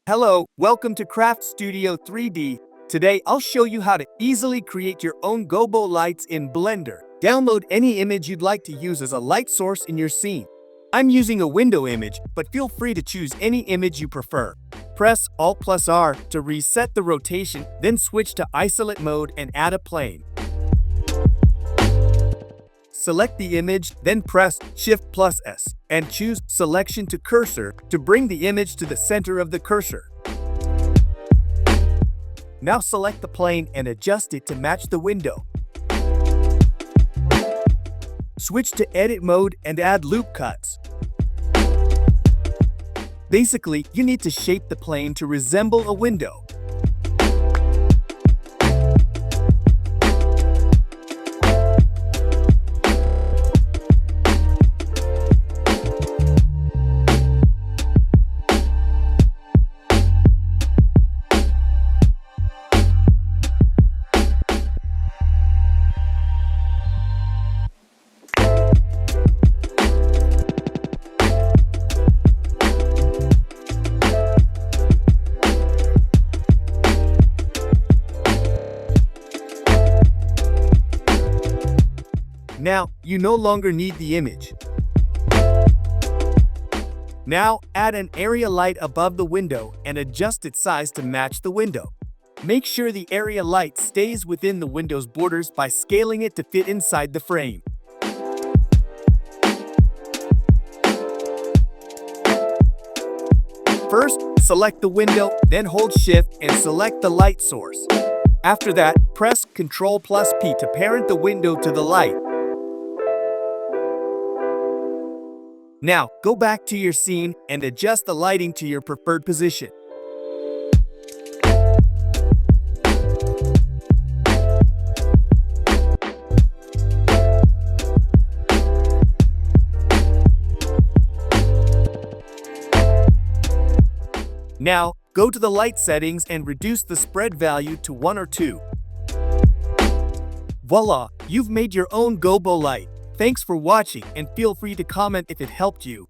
Hello, welcome to Craft Studio 3D. Today I'll show you how to easily create your own gobo lights in Blender. Download any image you'd like to use as a light source in your scene. I'm using a window image, but feel free to choose any image you prefer. Press Alt+R to reset the rotation, then switch to isolate mode and add a plane. Select the image, then press Shift+S and choose Selection to Cursor to bring the image to the center of the cursor. Now select the plane and adjust it to match the window. Switch to Edit mode and add loop cuts. Basically, you need to shape the plane to resemble a window. Now, you no longer need the image. Now, add an area light above the window and adjust its size to match the window. Make sure the area light stays within the window's borders by scaling it to fit inside the frame. First, select the window, then hold Shift and select the light source. After that, press Ctrl+P to parent the window to the light. Now, go back to your scene and adjust the lighting to your preferred position. Now, go to the light settings and reduce the spread value to 1 or 2. Voila! You've made your own gobo light. Thanks for watching and feel free to comment if it helped you.